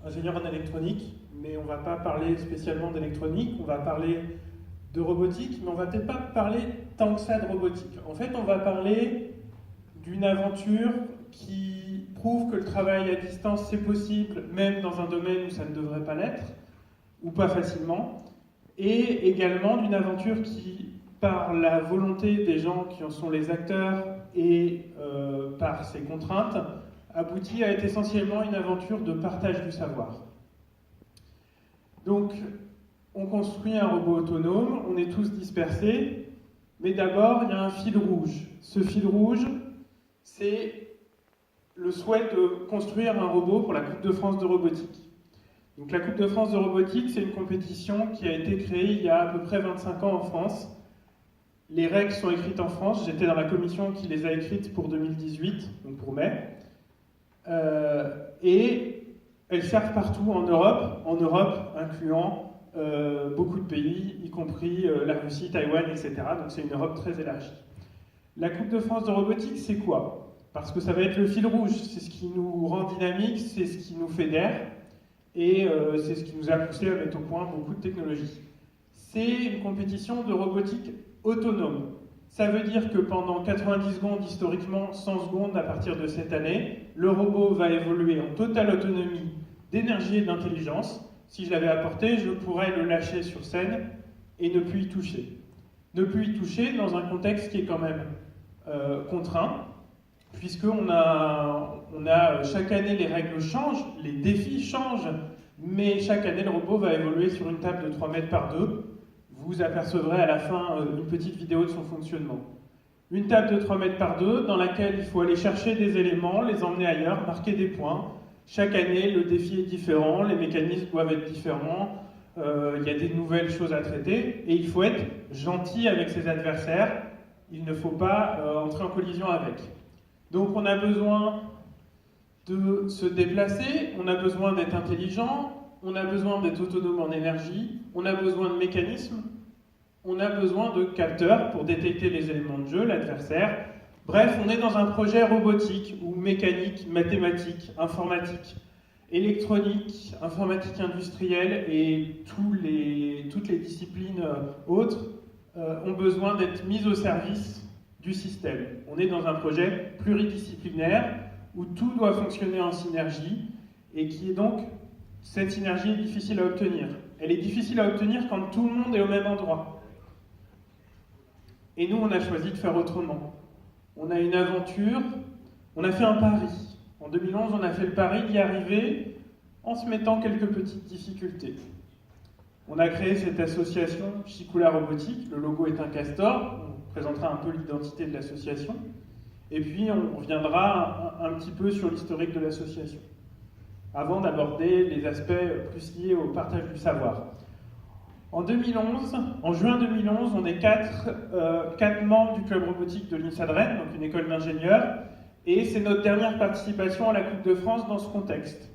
ingénieur en électronique, mais on ne va pas parler spécialement d'électronique, on va parler de robotique, mais on ne va peut-être pas parler tant que ça de robotique. En fait, on va parler d'une aventure qui prouve que le travail à distance c'est possible, même dans un domaine où ça ne devrait pas l'être, ou pas facilement, et également d'une aventure qui, par la volonté des gens qui en sont les acteurs et par ses contraintes, aboutit à être essentiellement une aventure de partage du savoir. Donc, on construit un robot autonome, on est tous dispersés, mais d'abord, il y a un fil rouge. Ce fil rouge, c'est le souhait de construire un robot pour la Coupe de France de robotique. Donc la Coupe de France de robotique, c'est une compétition qui a été créée il y a à peu près 25 ans en France. Les règles sont écrites en France, j'étais dans la commission qui les a écrites pour 2018, donc pour mai. Et elles servent partout en Europe incluant beaucoup de pays, y compris la Russie, Taïwan, etc. Donc c'est une Europe très élargie. La Coupe de France de robotique, c'est quoi? Parce que ça va être le fil rouge, c'est ce qui nous rend dynamique, c'est ce qui nous fédère, et c'est ce qui nous a poussé à mettre au point beaucoup de technologies. C'est une compétition de robotique autonome. Ça veut dire que pendant 90 secondes, historiquement 100 secondes à partir de cette année, le robot va évoluer en totale autonomie d'énergie et d'intelligence. Si je l'avais apporté, je pourrais le lâcher sur scène et ne plus y toucher. Ne plus y toucher dans un contexte qui est quand même contraint, puisqu'on a chaque année les règles changent, les défis changent, mais chaque année le robot va évoluer sur une table de 3 mètres par 2. Vous apercevrez à la fin une petite vidéo de son fonctionnement. Une table de 3 mètres par 2 dans laquelle il faut aller chercher des éléments, les emmener ailleurs, marquer des points. Chaque année, le défi est différent, les mécanismes doivent être différents, il y a des nouvelles choses à traiter, et il faut être gentil avec ses adversaires, il ne faut pas entrer en collision avec. Donc on a besoin de se déplacer, on a besoin d'être intelligent, on a besoin d'être autonome en énergie, on a besoin de mécanismes, on a besoin de capteurs pour détecter les éléments de jeu, l'adversaire. Bref, on est dans un projet robotique ou mécanique, mathématique, informatique, électronique, informatique industrielle et toutes les disciplines autres ont besoin d'être mises au service du système. On est dans un projet pluridisciplinaire où tout doit fonctionner en synergie et qui est donc, cette synergie est difficile à obtenir. Elle est difficile à obtenir quand tout le monde est au même endroit. Et nous, on a choisi de faire autrement. On a une aventure, on a fait un pari. En 2011, on a fait le pari d'y arriver en se mettant quelques petites difficultés. On a créé cette association Chikula Robotique, le logo est un castor, on présentera un peu l'identité de l'association, et puis on reviendra un petit peu sur l'historique de l'association, avant d'aborder les aspects plus liés au partage du savoir. En juin 2011, on est quatre membres du club robotique de l'INSA-Drennes, donc une école d'ingénieurs, et c'est notre dernière participation à la Coupe de France dans ce contexte.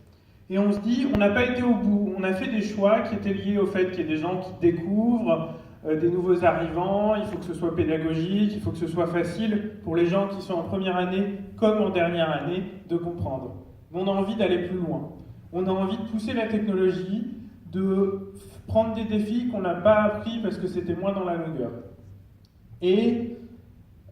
Et on se dit, on n'a pas été au bout, on a fait des choix qui étaient liés au fait qu'il y ait des gens qui découvrent, des nouveaux arrivants, il faut que ce soit pédagogique, il faut que ce soit facile pour les gens qui sont en première année comme en dernière année de comprendre. Mais on a envie d'aller plus loin. On a envie de pousser la technologie, de prendre des défis qu'on n'a pas appris parce que c'était moins dans la longueur. Et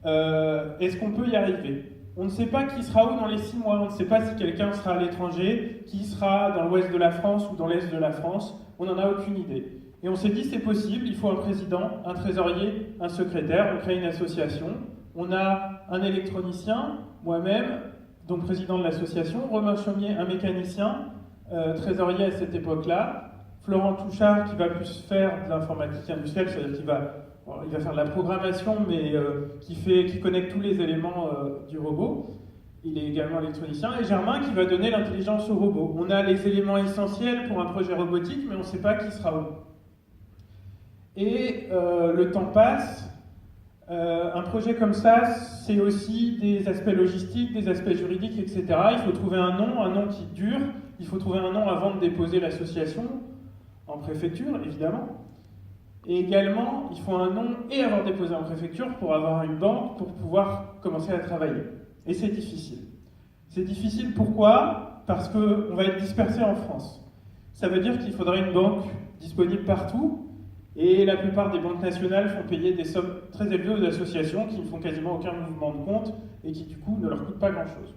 est-ce qu'on peut y arriver? On ne sait pas qui sera où dans les 6 mois, on ne sait pas si quelqu'un sera à l'étranger, qui sera dans l'ouest de la France ou dans l'est de la France, on n'en a aucune idée. Et on s'est dit c'est possible, il faut un président, un trésorier, un secrétaire, on crée une association, on a un électronicien, moi-même, donc président de l'association, Romain Chaumier, un mécanicien, trésorier à cette époque-là, Florent Touchard qui va plus faire de l'informatique industrielle, c'est-à-dire qu'il va faire de la programmation, mais qui connecte tous les éléments du robot. Il est également électronicien. Et Germain qui va donner l'intelligence au robot. On a les éléments essentiels pour un projet robotique, mais on ne sait pas qui sera où. Et le temps passe. Un projet comme ça, c'est aussi des aspects logistiques, des aspects juridiques, etc. Il faut trouver un nom qui dure. Il faut trouver un nom avant de déposer l'association, en préfecture, évidemment. Et également, il faut un nom et avoir déposé en préfecture pour avoir une banque, pour pouvoir commencer à travailler. Et c'est difficile. C'est difficile pourquoi? parce qu'on va être dispersé en France. Ça veut dire qu'il faudrait une banque disponible partout, et la plupart des banques nationales font payer des sommes très élevées aux associations qui ne font quasiment aucun mouvement de compte et qui du coup ne leur coûtent pas grand-chose.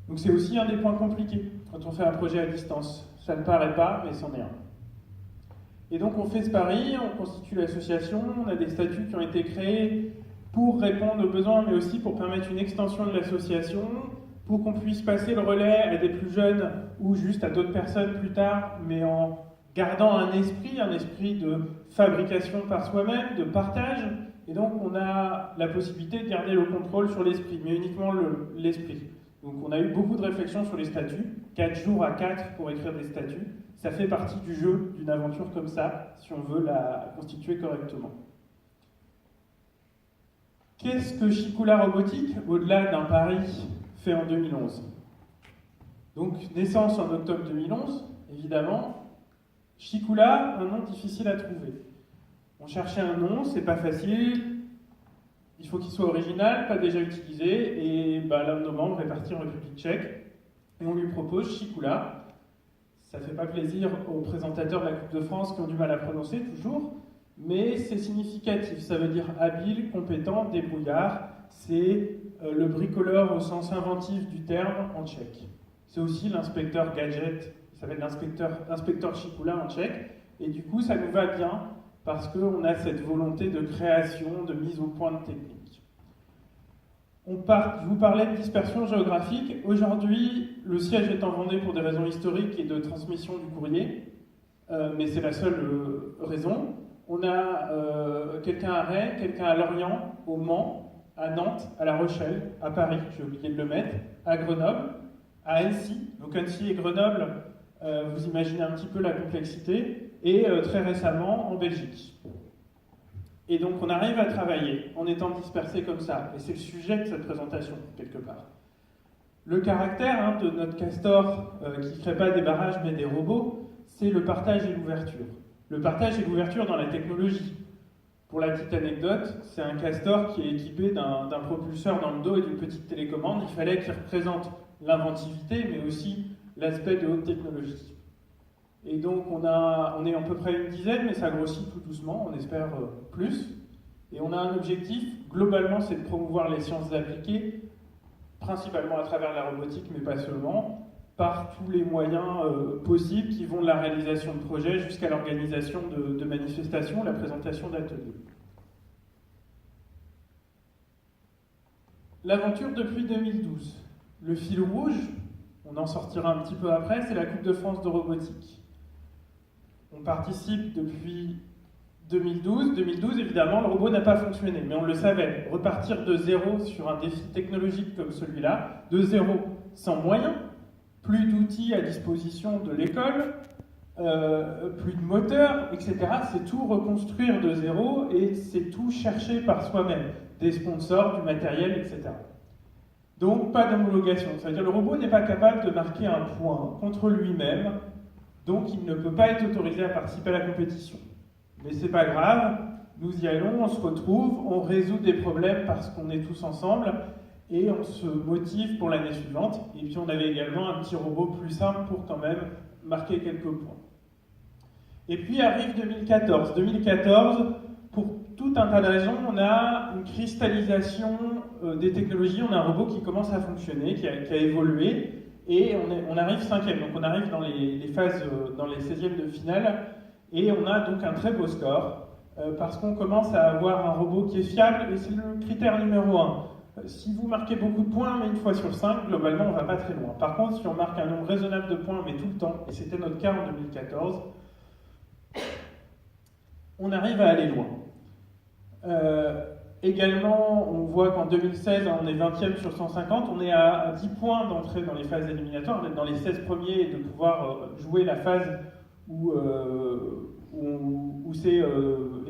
Donc c'est aussi un des points compliqués quand on fait un projet à distance. Ça ne paraît pas, mais c'en est un. Et donc on fait ce pari, on constitue l'association, on a des statuts qui ont été créés pour répondre aux besoins, mais aussi pour permettre une extension de l'association, pour qu'on puisse passer le relais à des plus jeunes ou juste à d'autres personnes plus tard, mais en gardant un esprit de fabrication par soi-même, de partage. Et donc on a la possibilité de garder le contrôle sur l'esprit, mais uniquement l'esprit. Donc on a eu beaucoup de réflexions sur les statuts, 4 jours à 4 pour écrire des statuts. Ça fait partie du jeu d'une aventure comme ça, si on veut la constituer correctement. Qu'est-ce que Chikula Robotique, au-delà d'un pari fait en 2011? Donc naissance en octobre 2011, évidemment. Chikula, un nom difficile à trouver. On cherchait un nom, c'est pas facile. Il faut qu'il soit original, pas déjà utilisé, et l'un de nos membres est parti en République tchèque, et on lui propose Chikula. Ça fait pas plaisir aux présentateurs de la Coupe de France qui ont du mal à prononcer toujours, mais c'est significatif, ça veut dire habile, compétent, débrouillard, c'est le bricoleur au sens inventif du terme en tchèque. C'est aussi l'inspecteur gadget, il s'appelle l'inspecteur Chikula en tchèque, et du coup ça nous va bien, parce qu'on a cette volonté de création, de mise au point de technique. Je vous parlais de dispersion géographique. Aujourd'hui, le siège est en Vendée pour des raisons historiques et de transmission du courrier, mais c'est la seule raison. On a quelqu'un à Rennes, quelqu'un à Lorient, au Mans, à Nantes, à La Rochelle, à Paris, j'ai oublié de le mettre, à Grenoble, à Annecy. Donc Annecy et Grenoble, vous imaginez un petit peu la complexité. Et très récemment en Belgique. Et donc on arrive à travailler en étant dispersé comme ça, et c'est le sujet de cette présentation, quelque part. Le caractère de notre castor, qui ne crée pas des barrages mais des robots, c'est le partage et l'ouverture. Le partage et l'ouverture dans la technologie. Pour la petite anecdote, c'est un castor qui est équipé d'un propulseur dans le dos et d'une petite télécommande. Il fallait qu'il représente l'inventivité, mais aussi l'aspect de haute technologie. Et donc on est à peu près une dizaine, mais ça grossit tout doucement, on espère plus. Et on a un objectif, globalement, c'est de promouvoir les sciences appliquées, principalement à travers la robotique, mais pas seulement, par tous les moyens possibles qui vont de la réalisation de projets jusqu'à l'organisation de manifestations, la présentation d'ateliers. L'aventure depuis 2012. Le fil rouge, on en sortira un petit peu après, c'est la Coupe de France de robotique. On participe depuis 2012. 2012, évidemment, le robot n'a pas fonctionné, mais on le savait. Repartir de zéro sur un défi technologique comme celui-là, de zéro, sans moyens, plus d'outils à disposition de l'école, plus de moteurs, etc. C'est tout reconstruire de zéro et c'est tout chercher par soi-même. Des sponsors, du matériel, etc. Donc, pas d'homologation. Ça veut dire que le robot n'est pas capable de marquer un point contre lui-même. Donc il ne peut pas être autorisé à participer à la compétition. Mais c'est pas grave, nous y allons, on se retrouve, on résout des problèmes parce qu'on est tous ensemble, et on se motive pour l'année suivante. Et puis on avait également un petit robot plus simple pour quand même marquer quelques points. Et puis arrive 2014. 2014, pour tout un tas de raisons, on a une cristallisation des technologies, on a un robot qui commence à fonctionner, qui a évolué, et on arrive 5e, donc on arrive dans les phases, dans les 16e de finale, et on a donc un très beau score, parce qu'on commence à avoir un robot qui est fiable, et c'est le critère numéro 1. Si vous marquez beaucoup de points, mais une fois sur 5, globalement, on ne va pas très loin. Par contre, si on marque un nombre raisonnable de points, mais tout le temps, et c'était notre cas en 2014, on arrive à aller loin. Également, on voit qu'en 2016, on est 20e sur 150, on est à 10 points d'entrée dans les phases éliminatoires, d'être dans les 16 premiers et de pouvoir jouer la phase où c'est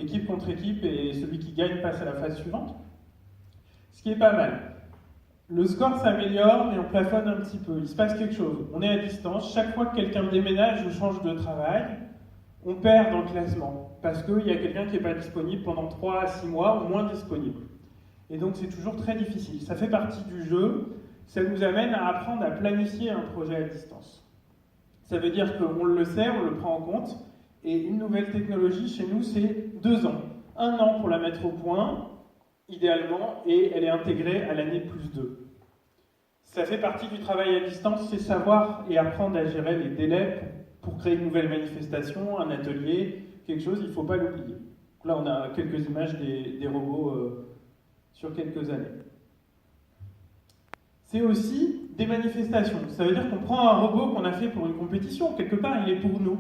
équipe contre équipe et celui qui gagne passe à la phase suivante. Ce qui est pas mal. Le score s'améliore, mais on plafonne un petit peu. Il se passe quelque chose. On est à distance. Chaque fois que quelqu'un déménage ou change de travail, on perd dans le classement. Parce qu'il y a quelqu'un qui n'est pas disponible pendant 3 à 6 mois, ou moins disponible. Et donc c'est toujours très difficile. Ça fait partie du jeu. Ça nous amène à apprendre à planifier un projet à distance. Ça veut dire qu'on le sait, on le prend en compte, et une nouvelle technologie chez nous, c'est 2 ans. 1 an pour la mettre au point, idéalement, et elle est intégrée à l'année +2. Ça fait partie du travail à distance, c'est savoir et apprendre à gérer les délais pour créer une nouvelle manifestation, un atelier, quelque chose, il ne faut pas l'oublier. Là, on a quelques images des robots sur quelques années. C'est aussi des manifestations. Ça veut dire qu'on prend un robot qu'on a fait pour une compétition, quelque part, il est pour nous.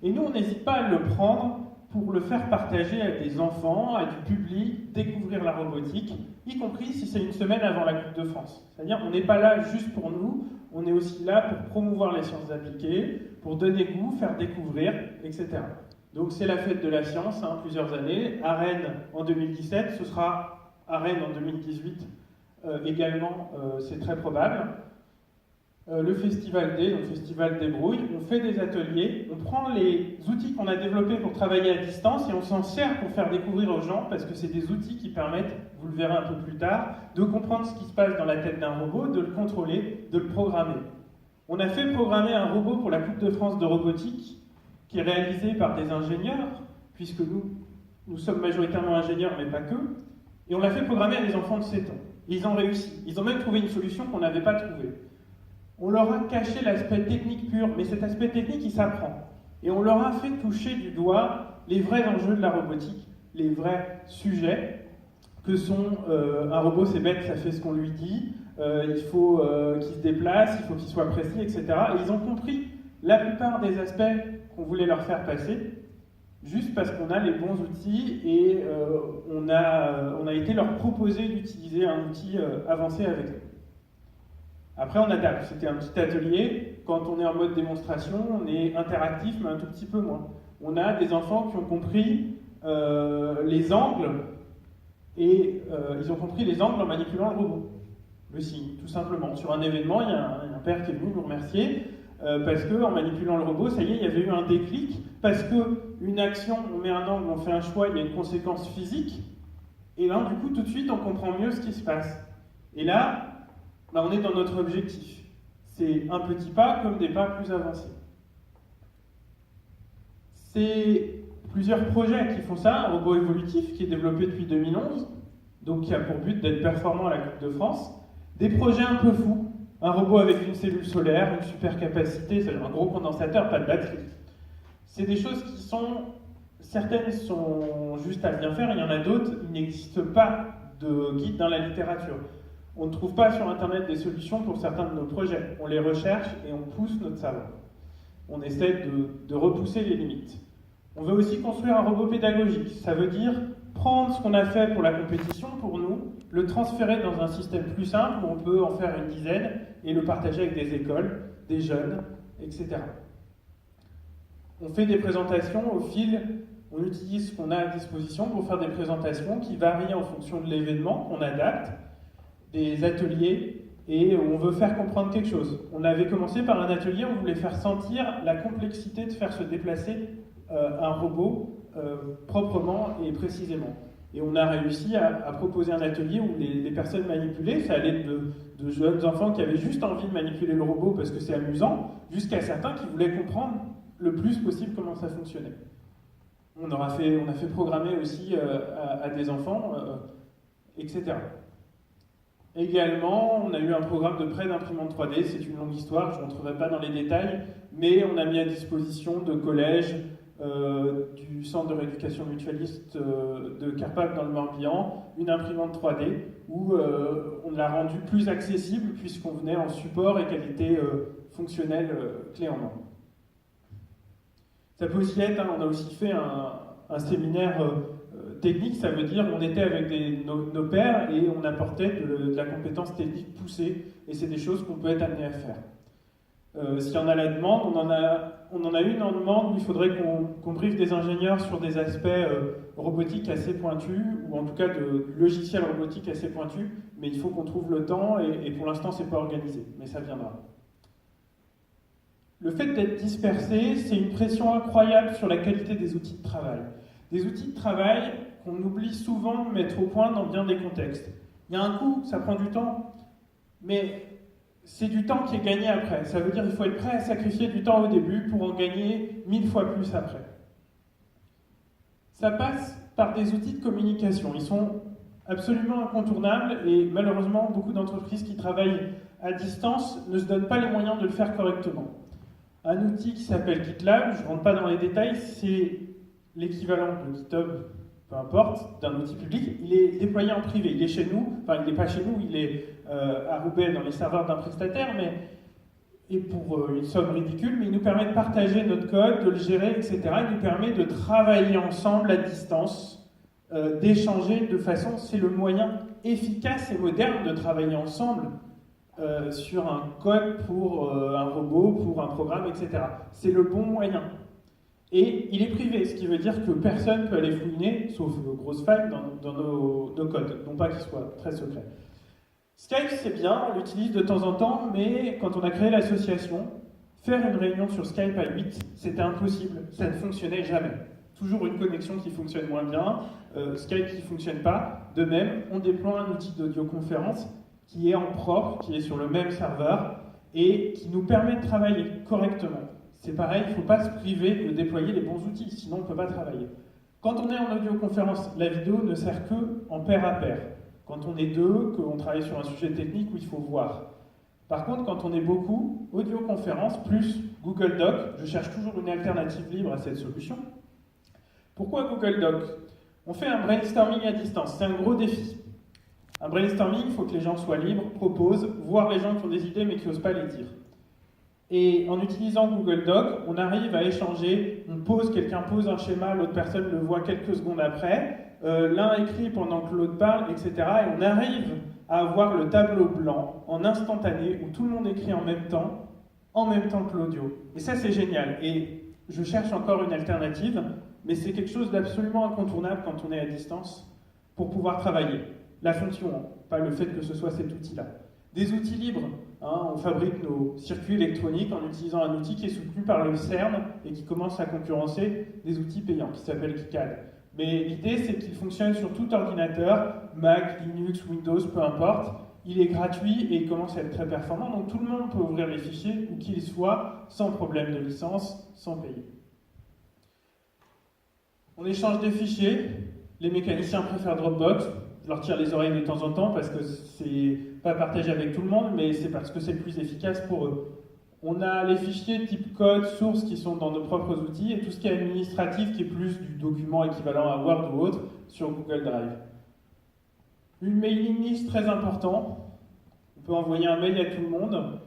Et nous, on n'hésite pas à le prendre pour le faire partager à des enfants, à du public, découvrir la robotique, y compris si c'est une semaine avant la Coupe de France. C'est-à-dire qu'on n'est pas là juste pour nous, on est aussi là pour promouvoir les sciences appliquées, pour donner goût, faire découvrir, etc. Donc c'est la fête de la science, plusieurs années. À Rennes en 2017, ce sera à Rennes en 2018 également, c'est très probable. Le Festival D, donc Festival des Brouilles, on fait des ateliers, on prend les outils qu'on a développés pour travailler à distance et on s'en sert pour faire découvrir aux gens, parce que c'est des outils qui permettent, vous le verrez un peu plus tard, de comprendre ce qui se passe dans la tête d'un robot, de le contrôler, de le programmer. On a fait programmer un robot pour la Coupe de France de robotique, qui est réalisé par des ingénieurs, puisque nous sommes majoritairement ingénieurs, mais pas que, et on l'a fait programmer à des enfants de 7 ans. Et ils ont réussi. Ils ont même trouvé une solution qu'on n'avait pas trouvée. On leur a caché l'aspect technique pur, mais cet aspect technique, il s'apprend. Et on leur a fait toucher du doigt les vrais enjeux de la robotique, les vrais sujets, que sont un robot, c'est bête, ça fait ce qu'on lui dit, il faut qu'il se déplace, il faut qu'il soit précis, etc. Et ils ont compris la plupart des aspects qu'on voulait leur faire passer, juste parce qu'on a les bons outils et on a été leur proposer d'utiliser un outil avancé avec eux. Après, on adapte. C'était un petit atelier. Quand on est en mode démonstration, on est interactif, mais un tout petit peu moins. On a des enfants qui ont compris les angles, et ils ont compris les angles en manipulant le robot. Le signe, tout simplement. Sur un événement, il y a un père qui est venu nous remercier, parce qu'en manipulant le robot, ça y est, il y avait eu un déclic, parce qu'une action, on met un angle, on fait un choix, il y a une conséquence physique, et là, du coup, tout de suite, on comprend mieux ce qui se passe. Et là, on est dans notre objectif. C'est un petit pas comme des pas plus avancés. C'est plusieurs projets qui font ça, un robot évolutif qui est développé depuis 2011, donc qui a pour but d'être performant à la Coupe de France. Des projets un peu fous, un robot avec une cellule solaire, une super capacité, c'est-à-dire un gros condensateur, pas de batterie. C'est des choses qui sont... Certaines sont juste à bien faire, il y en a d'autres, il n'existe pas de guide dans la littérature. On ne trouve pas sur Internet des solutions pour certains de nos projets. On les recherche et on pousse notre savoir. On essaie de repousser les limites. On veut aussi construire un robot pédagogique. Ça veut dire prendre ce qu'on a fait pour la compétition, pour nous, le transférer dans un système plus simple où on peut en faire une dizaine et le partager avec des écoles, des jeunes, etc. On fait des présentations au fil, on utilise ce qu'on a à disposition pour faire des présentations qui varient en fonction de l'événement, qu'on adapte, des ateliers, et on veut faire comprendre quelque chose. On avait commencé par un atelier, on voulait faire sentir la complexité de faire se déplacer un robot proprement et précisément. Et on a réussi à proposer un atelier où les personnes manipulaient, ça allait de jeunes enfants qui avaient juste envie de manipuler le robot parce que c'est amusant, jusqu'à certains qui voulaient comprendre le plus possible comment ça fonctionnait. On a fait programmer aussi à des enfants, etc. Également, on a eu un programme de prêt d'imprimantes 3D, c'est une longue histoire, je ne rentrerai pas dans les détails, mais on a mis à disposition de collèges, du centre de rééducation mutualiste de Carpac dans le Morbihan, une imprimante 3D où on l'a rendue plus accessible puisqu'on venait en support et qu'elle était fonctionnelle clé en main. Ça peut aussi être, on a aussi fait un séminaire technique, ça veut dire on était avec nos pairs et on apportait de la compétence technique poussée, et c'est des choses qu'on peut être amené à faire. S'il y en a la demande, on en a une en demande où il faudrait qu'on briefe des ingénieurs sur des aspects robotiques assez pointus, ou en tout cas de logiciels robotiques assez pointus, mais il faut qu'on trouve le temps, et pour l'instant c'est pas organisé, mais ça viendra. Le fait d'être dispersé, c'est une pression incroyable sur la qualité des outils de travail. Des outils de travail qu'on oublie souvent de mettre au point dans bien des contextes. Il y a un coût, ça prend du temps, mais c'est du temps qui est gagné après. Ça veut dire qu'il faut être prêt à sacrifier du temps au début pour en gagner 1000 fois plus après. Ça passe par des outils de communication. Ils sont absolument incontournables et malheureusement, beaucoup d'entreprises qui travaillent à distance ne se donnent pas les moyens de le faire correctement. Un outil qui s'appelle GitLab, je ne rentre pas dans les détails, c'est l'équivalent de GitHub, peu importe, d'un outil public. Il est déployé en privé, il est chez nous, enfin il n'est pas chez nous, il est à Roubaix dans les serveurs d'un prestataire, et pour une somme ridicule, mais il nous permet de partager notre code, de le gérer, etc. Il nous permet de travailler ensemble à distance, d'échanger de façon, c'est le moyen efficace et moderne de travailler ensemble sur un code pour un robot, pour un programme, etc. C'est le bon moyen. Et il est privé, ce qui veut dire que personne ne peut aller fouiner, sauf grosses failles, dans nos codes, non pas qu'ils soient très secrets. Skype, c'est bien, on l'utilise de temps en temps, mais quand on a créé l'association, faire une réunion sur Skype à 8, c'était impossible, ça ne fonctionnait jamais. Toujours une connexion qui fonctionne moins bien, Skype qui ne fonctionne pas. De même, on déploie un outil d'audioconférence qui est en propre, qui est sur le même serveur, et qui nous permet de travailler correctement. C'est pareil, il ne faut pas se priver de déployer les bons outils, sinon on ne peut pas travailler. Quand on est en audioconférence, la vidéo ne sert que en pair à pair. Quand on est deux, qu'on travaille sur un sujet technique où il faut voir. Par contre, quand on est beaucoup, audioconférence plus Google Doc, je cherche toujours une alternative libre à cette solution. Pourquoi Google Doc? On fait un brainstorming à distance, c'est un gros défi. Un brainstorming, il faut que les gens soient libres, proposent, voir les gens qui ont des idées mais qui n'osent pas les dire. Et en utilisant Google Doc, on arrive à échanger, quelqu'un pose un schéma, l'autre personne le voit quelques secondes après, l'un écrit pendant que l'autre parle, etc. Et on arrive à avoir le tableau blanc en instantané où tout le monde écrit en même temps que l'audio. Et ça, c'est génial. Et je cherche encore une alternative, mais c'est quelque chose d'absolument incontournable quand on est à distance pour pouvoir travailler. La fonction, pas le fait que ce soit cet outil-là. Des outils libres, on fabrique nos circuits électroniques en utilisant un outil qui est soutenu par le CERN et qui commence à concurrencer des outils payants, qui s'appelle KiCad. Mais l'idée, c'est qu'il fonctionne sur tout ordinateur, Mac, Linux, Windows, peu importe. Il est gratuit et il commence à être très performant, donc tout le monde peut ouvrir les fichiers, où qu'ils soient, sans problème de licence, sans payer. On échange des fichiers, les mécaniciens préfèrent Dropbox, je leur tire les oreilles de temps en temps parce que c'est pas partagé avec tout le monde, mais c'est parce que c'est le plus efficace pour eux. On a les fichiers type code, source qui sont dans nos propres outils et tout ce qui est administratif qui est plus du document équivalent à Word ou autre sur Google Drive. Une mailing list très important. On peut envoyer un mail à tout le monde.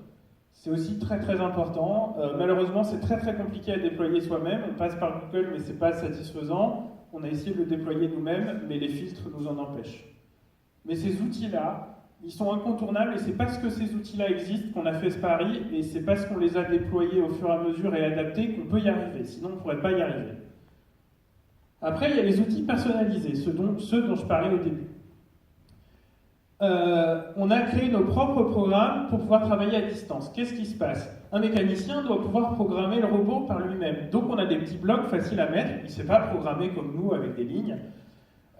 C'est aussi très très important. Malheureusement, c'est très très compliqué à déployer soi-même. On passe par Google, mais c'est pas satisfaisant. On a essayé de le déployer nous-mêmes, mais les filtres nous en empêchent. Mais ces outils-là, ils sont incontournables et c'est parce que ces outils-là existent qu'on a fait ce pari et c'est parce qu'on les a déployés au fur et à mesure et adaptés qu'on peut y arriver, sinon on ne pourrait pas y arriver. Après, il y a les outils personnalisés, ceux dont je parlais au début. On a créé nos propres programmes pour pouvoir travailler à distance. Qu'est-ce qui se passe? Un mécanicien doit pouvoir programmer le robot par lui-même. Donc on a des petits blocs faciles à mettre, il ne sait pas programmer comme nous avec des lignes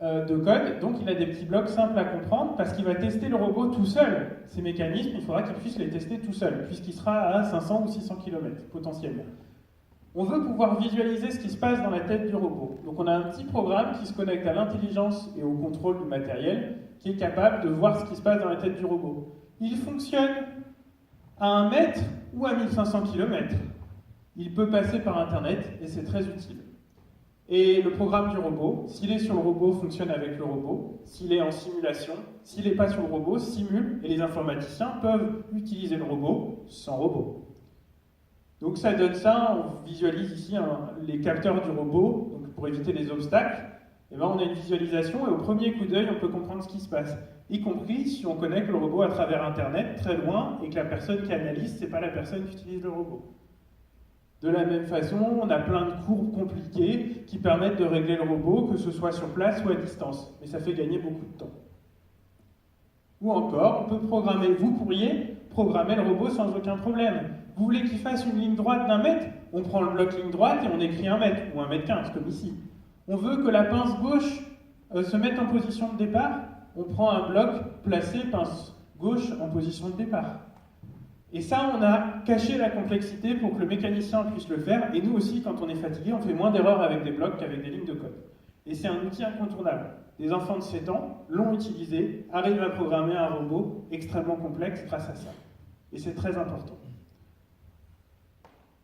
de code, donc il a des petits blocs simples à comprendre parce qu'il va tester le robot tout seul. Ces mécanismes, il faudra qu'il puisse les tester tout seul, puisqu'il sera à 500 ou 600 km potentiellement. On veut pouvoir visualiser ce qui se passe dans la tête du robot. Donc on a un petit programme qui se connecte à l'intelligence et au contrôle du matériel, qui est capable de voir ce qui se passe dans la tête du robot. Il fonctionne à 1 mètre ou à 1500 km. Il peut passer par Internet et c'est très utile. Et le programme du robot, s'il est sur le robot, fonctionne avec le robot. S'il est en simulation, s'il n'est pas sur le robot, simule, et les informaticiens peuvent utiliser le robot sans robot. Donc ça donne ça, on visualise ici les capteurs du robot, donc pour éviter les obstacles. Et ben on a une visualisation et au premier coup d'œil, on peut comprendre ce qui se passe. Y compris si on connecte le robot à travers Internet, très loin, et que la personne qui analyse, c'est pas la personne qui utilise le robot. De la même façon, on a plein de courbes compliquées qui permettent de régler le robot, que ce soit sur place ou à distance. Et ça fait gagner beaucoup de temps. Ou encore, on peut programmer, vous pourriez programmer le robot sans aucun problème. Vous voulez qu'il fasse une ligne droite d'1 mètre? On prend le bloc ligne droite et on écrit 1 mètre, ou 1,15 m, comme ici. On veut que la pince gauche se mette en position de départ, on prend un bloc placé pince gauche en position de départ. Et ça, on a caché la complexité pour que le mécanicien puisse le faire. Et nous aussi, quand on est fatigué, on fait moins d'erreurs avec des blocs qu'avec des lignes de code. Et c'est un outil incontournable. Des enfants de 7 ans l'ont utilisé, arrivent à programmer un robot extrêmement complexe grâce à ça. Et c'est très important.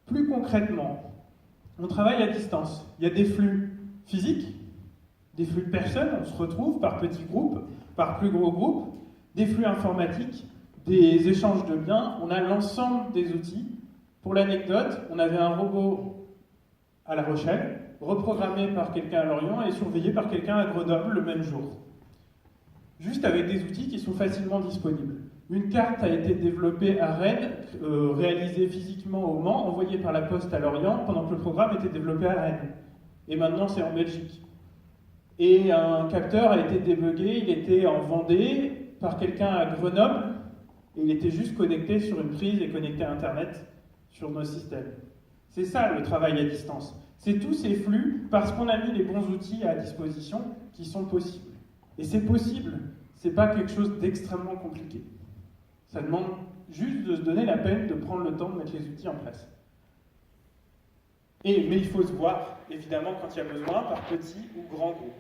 Plus concrètement, on travaille à distance. Il y a des flux physiques, des flux de personnes, on se retrouve par petits groupes, par plus gros groupes, des flux informatiques, des échanges de biens. On a l'ensemble des outils. Pour l'anecdote, on avait un robot à La Rochelle, reprogrammé par quelqu'un à Lorient et surveillé par quelqu'un à Grenoble le même jour. Juste avec des outils qui sont facilement disponibles. Une carte a été développée à Rennes, réalisée physiquement au Mans, envoyée par la poste à Lorient, pendant que le programme était développé à Rennes. Et maintenant, c'est en Belgique. Et un capteur a été débugué, il était en Vendée, par quelqu'un à Grenoble, et il était juste connecté sur une prise et connecté à Internet sur nos systèmes. C'est ça le travail à distance. C'est tous ces flux, parce qu'on a mis les bons outils à disposition, qui sont possibles. Et c'est possible, c'est pas quelque chose d'extrêmement compliqué. Ça demande juste de se donner la peine de prendre le temps de mettre les outils en place. Mais il faut se voir, évidemment, quand il y a besoin, par petits ou grands groupes.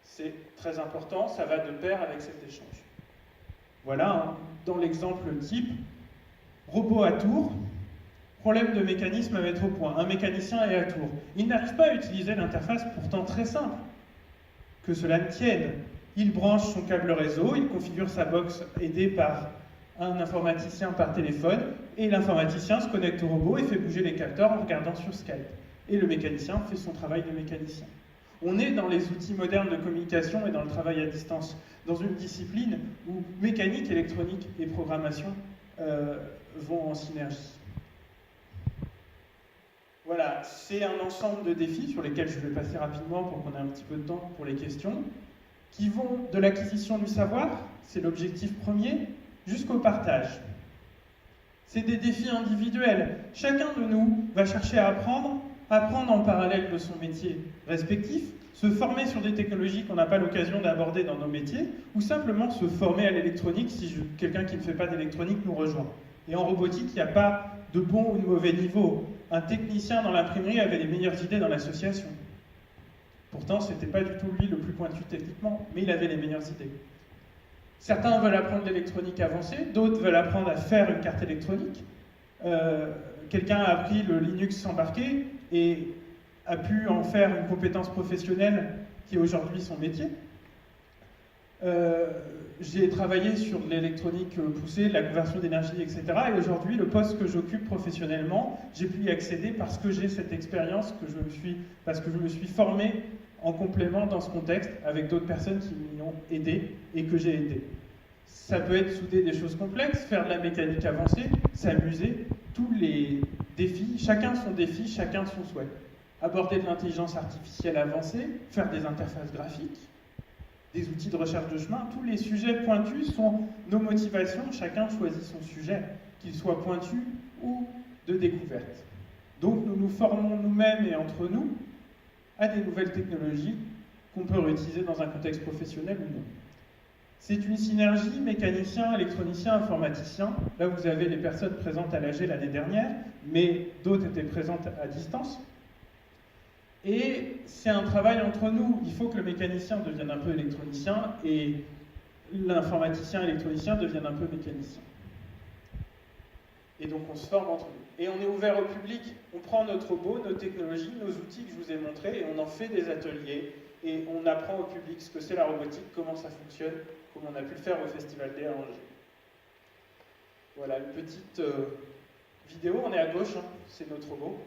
C'est très important, ça va de pair avec cet échange. Voilà, dans l'exemple type, robot à tour, problème de mécanisme à mettre au point. Un mécanicien est à tour. Il n'arrive pas à utiliser l'interface pourtant très simple. Que cela ne tienne. Il branche son câble réseau, il configure sa box aidé par un informaticien par téléphone, et l'informaticien se connecte au robot et fait bouger les capteurs en regardant sur Skype. Et le mécanicien fait son travail de mécanicien. On est dans les outils modernes de communication et dans le travail à distance, dans une discipline où mécanique, électronique et programmation vont en synergie. Voilà, c'est un ensemble de défis sur lesquels je vais passer rapidement pour qu'on ait un petit peu de temps pour les questions, qui vont de l'acquisition du savoir, c'est l'objectif premier, jusqu'au partage. C'est des défis individuels. Chacun de nous va chercher à apprendre en parallèle de son métier respectif, se former sur des technologies qu'on n'a pas l'occasion d'aborder dans nos métiers, ou simplement se former à l'électronique si quelqu'un qui ne fait pas d'électronique nous rejoint. Et en robotique, il n'y a pas de bon ou de mauvais niveau. Un technicien dans l'imprimerie avait les meilleures idées dans l'association. Pourtant, ce n'était pas du tout lui le plus pointu techniquement, mais il avait les meilleures idées. Certains veulent apprendre l'électronique avancée, d'autres veulent apprendre à faire une carte électronique. Quelqu'un a appris le Linux embarqué et a pu en faire une compétence professionnelle qui est aujourd'hui son métier. J'ai travaillé sur l'électronique poussée, la conversion d'énergie, etc. Et aujourd'hui, le poste que j'occupe professionnellement, j'ai pu y accéder parce que j'ai cette expérience, parce que je me suis formé en complément dans ce contexte avec d'autres personnes qui m'y ont aidé et que j'ai aidé. Ça peut être souder des choses complexes, faire de la mécanique avancée, s'amuser, tous les défis, chacun son défi, chacun son souhait. Aborder de l'intelligence artificielle avancée, faire des interfaces graphiques, des outils de recherche de chemin, tous les sujets pointus sont nos motivations, chacun choisit son sujet, qu'il soit pointu ou de découverte. Donc nous nous formons nous-mêmes et entre nous à des nouvelles technologies qu'on peut réutiliser dans un contexte professionnel ou non. C'est une synergie mécanicien, électronicien, informaticien. Là, vous avez les personnes présentes à l'AG l'année dernière, mais d'autres étaient présentes à distance. Et c'est un travail entre nous. Il faut que le mécanicien devienne un peu électronicien et l'informaticien électronicien devienne un peu mécanicien. Et donc on se forme entre nous. Et on est ouvert au public. On prend notre robot, nos technologies, nos outils que je vous ai montrés et on en fait des ateliers. Et on apprend au public ce que c'est la robotique, comment ça fonctionne, comme on a pu le faire au Festival D à Angers. Voilà, une petite vidéo. On est à gauche, hein, c'est notre robot.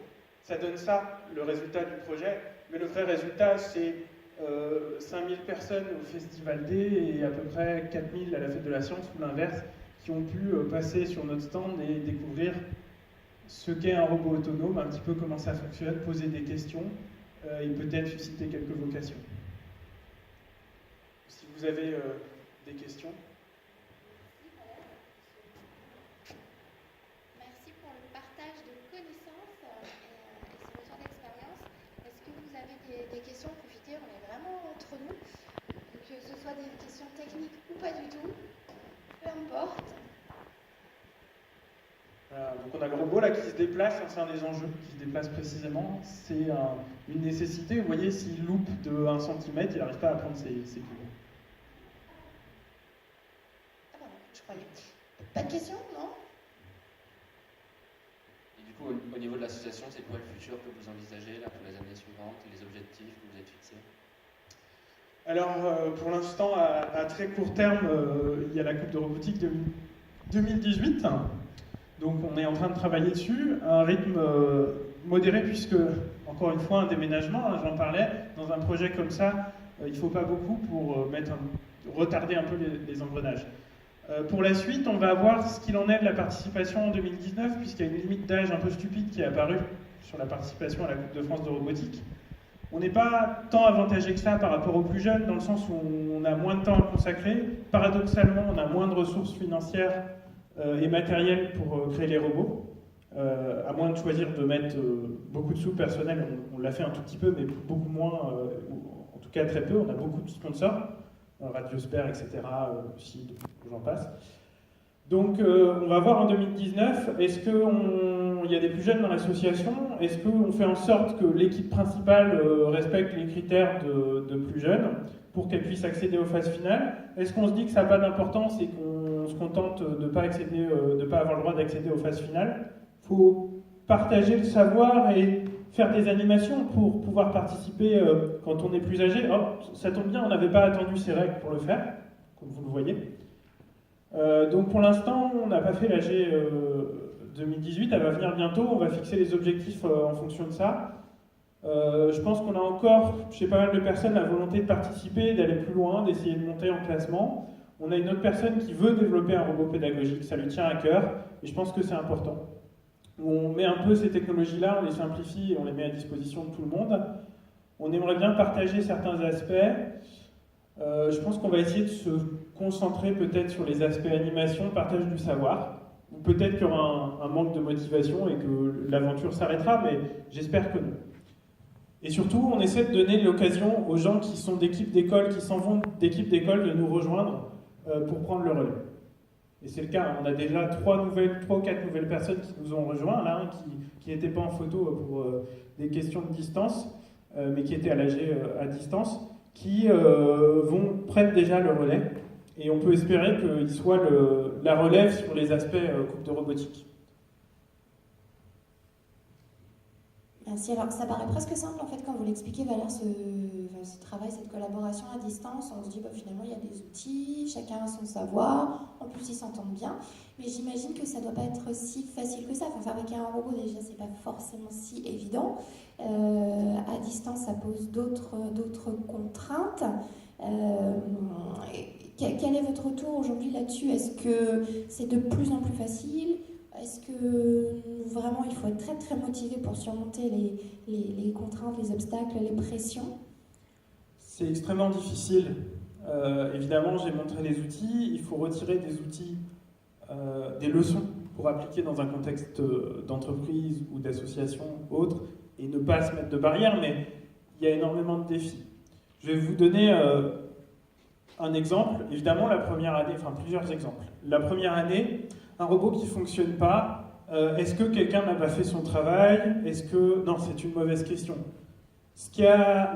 Ça donne ça, le résultat du projet. Mais le vrai résultat, c'est 5000 personnes au Festival D et à peu près 4000 à la Fête de la Science ou l'inverse, qui ont pu passer sur notre stand et découvrir ce qu'est un robot autonome, un petit peu comment ça fonctionne, poser des questions et peut-être susciter quelques vocations. Si vous avez des questions. Merci pour le partage de connaissances et ce retour d'expérience. Est-ce que vous avez des questions? Profitez, on est vraiment entre nous. Que ce soit des questions techniques ou pas du tout, peu importe. Donc on a le robot là qui se déplace, c'est un des enjeux, qui se déplace précisément. C'est une nécessité. Vous voyez, s'il loupe de 1 cm, il n'arrive pas à prendre ses coups. Ah pardon, je croyais. Pas de questions, non? Et du coup, au niveau de l'association, c'est quoi le futur que vous envisagez là, pour les années suivantes, les objectifs que vous êtes fixés? Alors, pour l'instant, à très court terme, il y a la Coupe de robotique 2018. Donc, on est en train de travailler dessus, à un rythme modéré, puisque, encore une fois, un déménagement, hein, j'en parlais, dans un projet comme ça, il ne faut pas beaucoup pour retarder un peu les engrenages. Pour la suite, on va voir ce qu'il en est de la participation en 2019, puisqu'il y a une limite d'âge un peu stupide qui est apparue sur la participation à la Coupe de France de robotique. On n'est pas tant avantagé que ça par rapport aux plus jeunes, dans le sens où on a moins de temps à consacrer. Paradoxalement, on a moins de ressources financières et matérielles pour créer les robots, à moins de choisir de mettre beaucoup de sous personnels. On l'a fait un tout petit peu, mais beaucoup moins, en tout cas très peu. On a beaucoup de sponsors, Radiosphere, etc., SID, j'en passe. Donc on va voir en 2019, est-ce qu'il y a des plus jeunes dans l'association? Est-ce qu'on fait en sorte que l'équipe principale respecte les critères de plus jeunes pour qu'elle puisse accéder aux phases finales? Est-ce qu'on se dit que ça n'a pas d'importance et qu'on se contente de ne pas avoir le droit d'accéder aux phases finales? Il faut partager le savoir et faire des animations pour pouvoir participer quand on est plus âgé. Oh, ça tombe bien, on n'avait pas attendu ces règles pour le faire, comme vous le voyez. Donc pour l'instant, on n'a pas fait l'AG 2018, elle va venir bientôt, on va fixer les objectifs en fonction de ça. Je pense qu'on a encore, chez pas mal de personnes, la volonté de participer, d'aller plus loin, d'essayer de monter en classement. On a une autre personne qui veut développer un robot pédagogique, ça lui tient à cœur, et je pense que c'est important. On met un peu ces technologies-là, on les simplifie et on les met à disposition de tout le monde. On aimerait bien partager certains aspects. Je pense qu'on va essayer de se concentrer peut-être sur les aspects animation, partage du savoir. Ou peut-être qu'il y aura un manque de motivation et que l'aventure s'arrêtera, mais j'espère que non. Et surtout, on essaie de donner l'occasion aux gens qui sont d'équipes d'école, qui s'en vont d'équipes d'école, de nous rejoindre pour prendre le relais. Et c'est le cas, on a déjà 3 ou 4 nouvelles personnes qui nous ont rejoints, là, qui n'étaient pas en photo pour des questions de distance, mais qui étaient à l'AG à distance, qui prennent déjà le relais. Et on peut espérer qu'il soit la relève sur les aspects coupe de robotique. Merci. Alors, ça paraît presque simple, en fait, quand vous l'expliquez, Valère, ce travail, cette collaboration à distance. On se dit, finalement, il y a des outils, chacun a son savoir, en plus, ils s'entendent bien. Mais j'imagine que ça ne doit pas être si facile que ça. Enfin, fabriquer un robot, déjà, ce n'est pas forcément si évident. À distance, ça pose d'autres contraintes. Quel est votre retour aujourd'hui là-dessus? Est-ce que c'est de plus en plus facile? Est-ce que vraiment il faut être très très motivé pour surmonter les contraintes, les obstacles, les pressions? C'est extrêmement difficile. Évidemment, j'ai montré les outils. Il faut retirer des outils, des leçons pour appliquer dans un contexte d'entreprise ou d'association ou autre et ne pas se mettre de barrières, mais il y a énormément de défis. Je vais vous donner un exemple. Évidemment, la première année, plusieurs exemples. La première année, un robot qui ne fonctionne pas, est-ce que quelqu'un n'a pas fait son travail? Non, c'est une mauvaise question.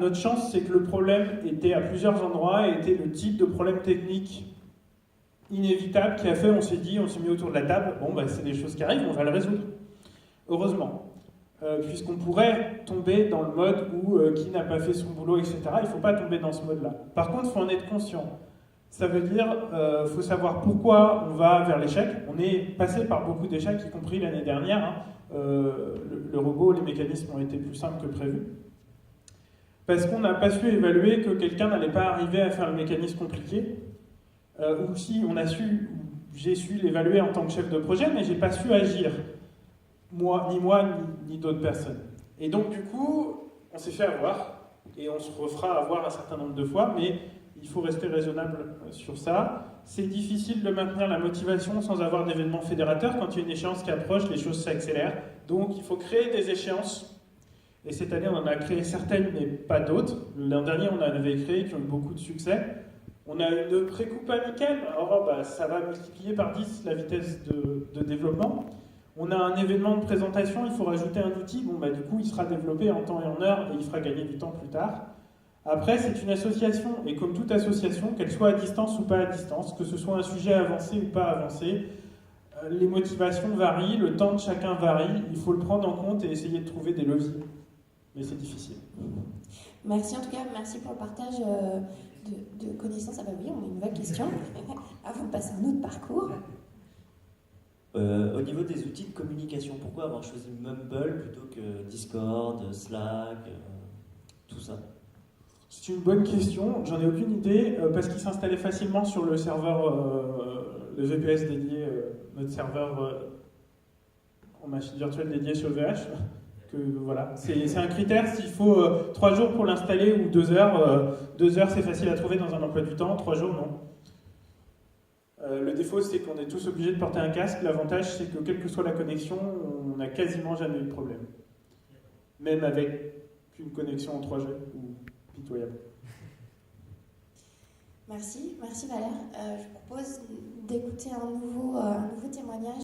Notre chance, c'est que le problème était à plusieurs endroits et était le type de problème technique inévitable qui a fait, on s'est mis autour de la table, c'est des choses qui arrivent, on va le résoudre. Heureusement. Puisqu'on pourrait tomber dans le mode où qui n'a pas fait son boulot, etc. Il ne faut pas tomber dans ce mode-là. Par contre, il faut en être conscient. Ça veut dire qu'il faut savoir pourquoi on va vers l'échec. On est passé par beaucoup d'échecs, y compris l'année dernière. Le robot, les mécanismes ont été plus simples que prévu. Parce qu'on n'a pas su évaluer que quelqu'un n'allait pas arriver à faire le mécanisme compliqué. Ou si j'ai su l'évaluer en tant que chef de projet, mais je n'ai pas su agir. Ni d'autres personnes. Et donc, du coup, on s'est fait avoir, et on se refera avoir un certain nombre de fois, mais il faut rester raisonnable sur ça. C'est difficile de maintenir la motivation sans avoir d'événements fédérateurs. Quand il y a une échéance qui approche, les choses s'accélèrent. Donc, il faut créer des échéances. Et cette année, on en a créé certaines, mais pas d'autres. L'an dernier, on en avait créé qui ont eu beaucoup de succès. On a une pré-coupe amicale. Alors, ça va multiplier par 10 la vitesse de développement. On a un événement de présentation, il faut rajouter un outil, bon bah du coup il sera développé en temps et en heure et il fera gagner du temps plus tard. Après c'est une association, et comme toute association, qu'elle soit à distance ou pas à distance, que ce soit un sujet avancé ou pas avancé, les motivations varient, le temps de chacun varie, il faut le prendre en compte et essayer de trouver des leviers. Mais c'est difficile. Merci en tout cas, merci pour le partage de connaissances. Ah bah oui, on a une nouvelle question avant de passer à un autre parcours. Au niveau des outils de communication, pourquoi avoir choisi Mumble plutôt que Discord, Slack, tout ça? C'est une bonne question, j'en ai aucune idée, parce qu'il s'installait facilement sur le serveur, le VPS dédié, notre serveur en machine virtuelle dédiée sur VH. Que, voilà. C'est un critère, s'il faut 3 jours pour l'installer ou 2 heures, 2 heures c'est facile à trouver dans un emploi du temps, 3 jours non. Le défaut c'est qu'on est tous obligés de porter un casque, l'avantage c'est que quelle que soit la connexion, on n'a quasiment jamais eu de problème. Même avec une connexion en 3G ou pitoyable. Merci Valère. Je vous propose d'écouter un nouveau témoignage.